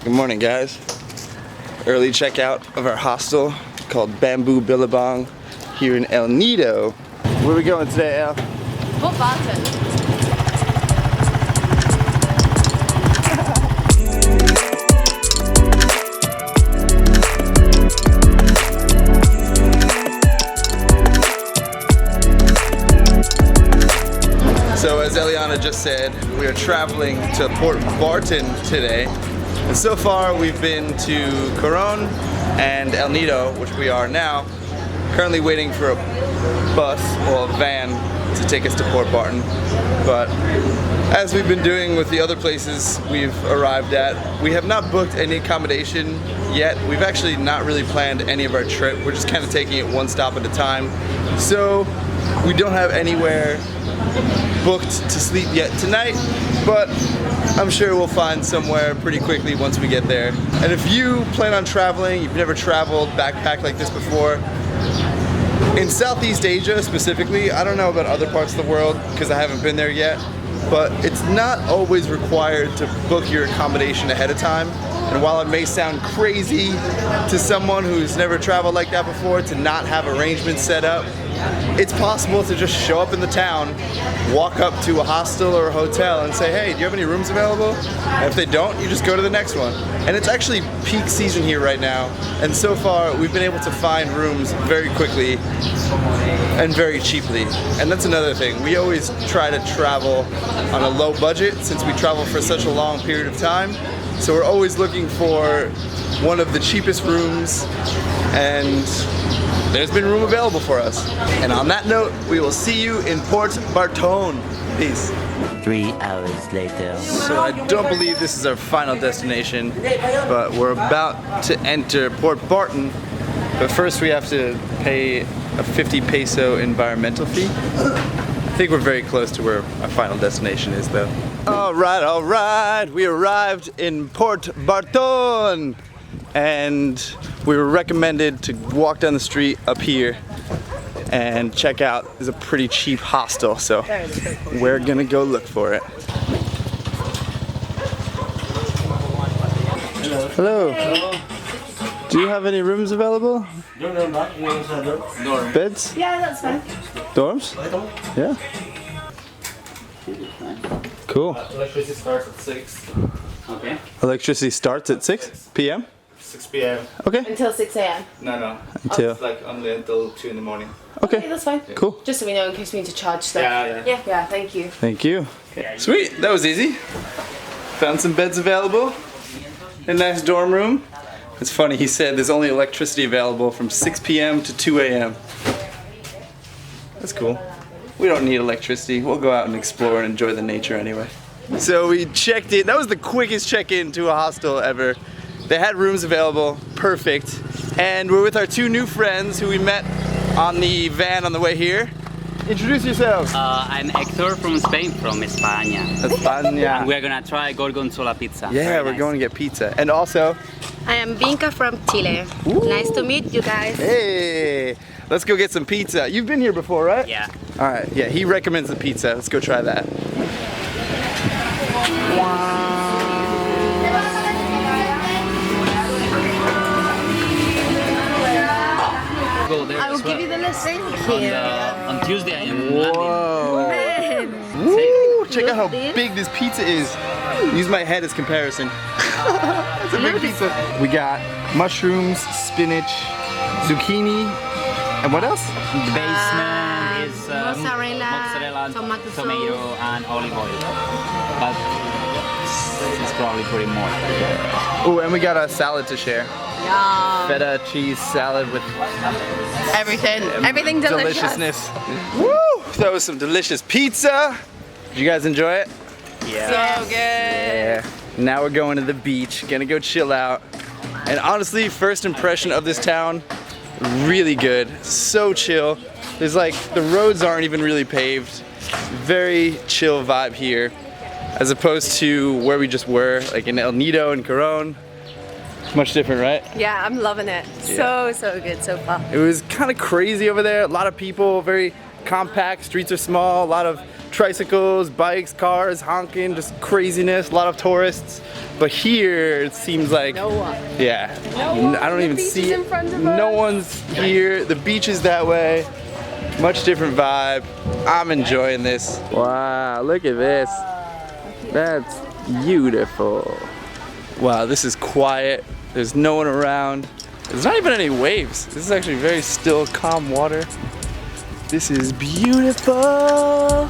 Good morning, guys. Early checkout of our hostel called Bamboo Billabong here in El Nido. Where are we going today, El? Port Barton. So as Eliana just said, we are traveling to Port Barton today. And so far we've been to Coron and El Nido, which we are now. Currently waiting for a bus or a van to take us to Port Barton. But as we've been doing with the other places we've arrived at, we have not booked any accommodation yet. We've actually not really planned any of our trip. We're just kind of taking it one stop at a time. So we don't have anywhere booked to sleep yet tonight, but I'm sure we'll find somewhere pretty quickly once we get there. And if you plan on traveling, you've never traveled backpack like this before, in Southeast Asia specifically, I don't know about other parts of the world because I haven't been there yet, but it's not always required to book your accommodation ahead of time. And while it may sound crazy to someone who's never traveled like that before to not have arrangements set up, it's possible to just show up in the town, walk up to a hostel or a hotel and say, hey, do you have any rooms available? And if they don't, you just go to the next one. And it's actually peak season here right now. And so far, we've been able to find rooms very quickly and very cheaply. And that's another thing. We always try to travel on a low budget since we travel for such a long period of time. So we're always looking for one of the cheapest rooms, and there's been room available for us. And on that note, we will see you in Port Barton. Peace. 3 hours later. So I don't believe this is our final destination, but we're about to enter Port Barton. But first we have to pay a 50 peso environmental fee. I think we're very close to where our final destination is though. All right, we arrived in Port Barton. And we were recommended to walk down the street up here and check out. It's a pretty cheap hostel, so we're gonna go look for it. Hello. Hello. Do you have any rooms available? Beds? Yeah, that's fine. Dorms? Yeah. Cool. Electricity starts at 6. Okay. Electricity starts at 6 p.m.? 6 p.m. Okay. Until 6 a.m. No. Until. It's like only until 2 in the morning. Okay, Okay. that's fine. Cool. Just so we know in case we need to charge stuff. Yeah. Yeah, thank you. Thank you. Sweet. That was easy. Found some beds available. A nice dorm room. It's funny, he said there's only electricity available from 6 p.m. to 2 a.m. That's cool. We don't need electricity. We'll go out and explore and enjoy the nature anyway. So we checked in. That was the quickest check-in to a hostel ever. They had rooms available, perfect. And we're with our two new friends who we met on the van on the way here. Introduce yourselves. I'm Hector from Spain, from España. España. And we're gonna try gorgonzola pizza. Yeah, Very we're nice. going to get pizza. And also, I am Binka from Chile. Ooh. Nice to meet you guys. hey, let's go get some pizza. You've been here before, right? Yeah. All right, yeah, he recommends the pizza. Let's go try that. Go there I will as well. give you the list. Thank On, you. on Tuesday I am landing. Whoa. Man. Woo, check Look out how at this. big this pizza is. Use my head as comparison. That's a big pizza. We got mushrooms, spinach, zucchini, and what else? The basement is mozzarella, tomato sauce. and olive oil. But it's probably pretty more. Oh, and we got a salad to share. Yum. Feta cheese salad with Everything delicious. deliciousness. Woo! That was some delicious pizza. Did you guys enjoy it? Yeah. So good. Yeah. Now we're going to the beach, gonna go chill out. And honestly, first impression of this town, really good. So chill. There's like, the roads aren't even really paved. Very chill vibe here, as opposed to where we just were, like in El Nido and Coron. Much different, right? Yeah, I'm loving it. So good so far. It was kind of crazy over there. A lot of people, very compact. Streets are small. A lot of tricycles, bikes, cars, honking, just craziness, a lot of tourists. But here it seems like, No one. yeah, No one. I don't The even beach see is it. in front of No us. one's here. The beach is that way. Much different vibe. I'm enjoying this. Wow, look at this. That's beautiful. Wow, this is quiet. There's no one around. There's not even any waves. This is actually very still, calm water. This is beautiful.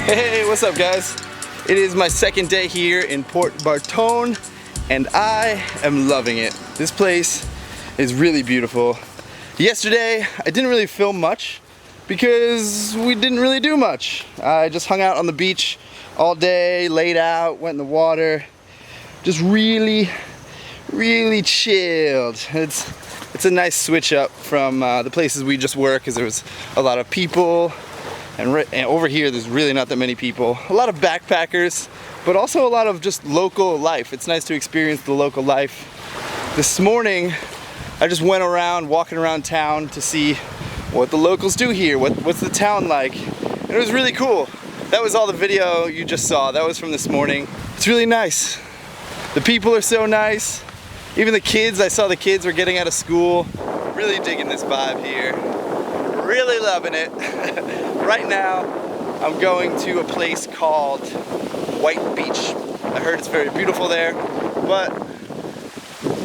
Hey, what's up guys? It is my second day here in Port Barton and I am loving it. This place is really beautiful. Yesterday I didn't really film much because we didn't really do much. I just hung out on the beach all day, laid out, went in the water, just really chilled. It's a nice switch up from the places we just were because there was a lot of people. And over here, there's really not that many people. A lot of backpackers, but also a lot of just local life. It's nice to experience the local life. This morning, I just went around, walking around town to see what the locals do here, what's the town like. And it was really cool. That was all the video you just saw. That was from this morning. It's really nice. The people are so nice. Even the kids, I saw the kids were getting out of school. Really digging this vibe here. Really loving it. Right now, I'm going to a place called White Beach. I heard it's very beautiful there, but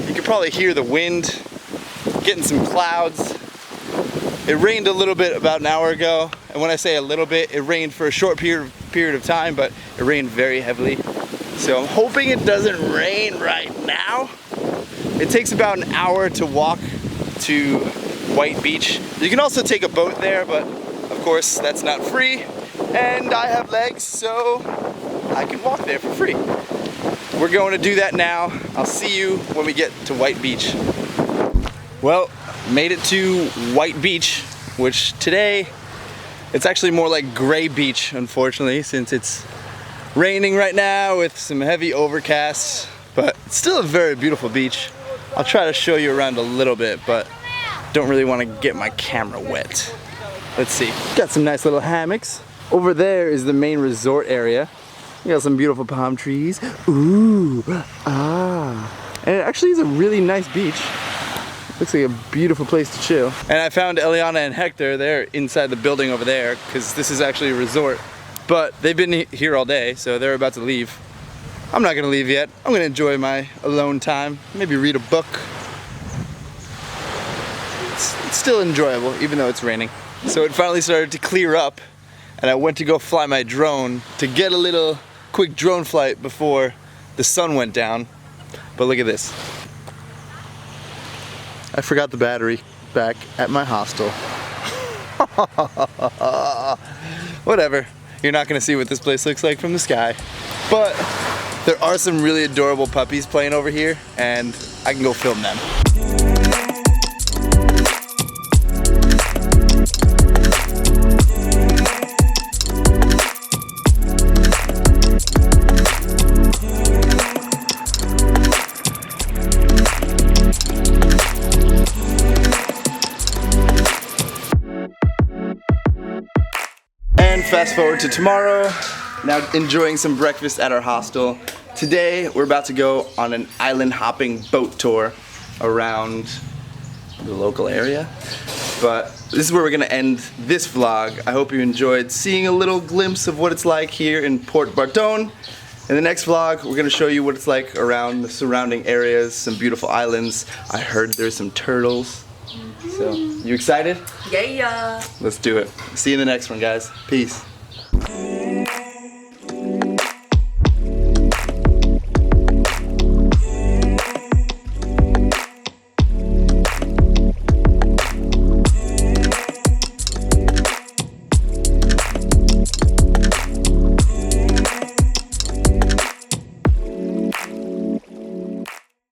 you can probably hear the wind, getting some clouds. It rained a little bit about an hour ago, and when I say a little bit, it rained for a short period of time, but it rained very heavily. So I'm hoping it doesn't rain right now. It takes about an hour to walk to White Beach. You can also take a boat there, but of course that's not free. And I have legs, so I can walk there for free. We're going to do that now. I'll see you when we get to White Beach. Well, made it to White Beach, which today, it's actually more like gray beach, unfortunately, since it's raining right now with some heavy overcasts, but it's still a very beautiful beach. I'll try to show you around a little bit, but don't really want to get my camera wet. Let's see. Got some nice little hammocks. Over there is the main resort area. We got some beautiful palm trees. Ooh, ah. And it actually is a really nice beach. Looks like a beautiful place to chill. And I found Eliana and Hector. They're inside the building over there because this is actually a resort. But they've been here all day, so they're about to leave. I'm not gonna leave yet. I'm gonna enjoy my alone time. Maybe read a book. It's still enjoyable, even though it's raining. So it finally started to clear up, and I went to go fly my drone to get a little quick drone flight before the sun went down. But look at this. I forgot the battery back at my hostel. Whatever. You're not gonna see what this place looks like from the sky. But there are some really adorable puppies playing over here, and I can go film them. And fast forward to tomorrow, now enjoying some breakfast at our hostel. Today we're about to go on an island hopping boat tour around the local area. But this is where we're gonna end this vlog. I hope you enjoyed seeing a little glimpse of what it's like here in Port Barton. In the next vlog, we're gonna show you what it's like around the surrounding areas, some beautiful islands. I heard there's some turtles. So, you excited? Yeah. Let's do it. See you in the next one, guys. Peace.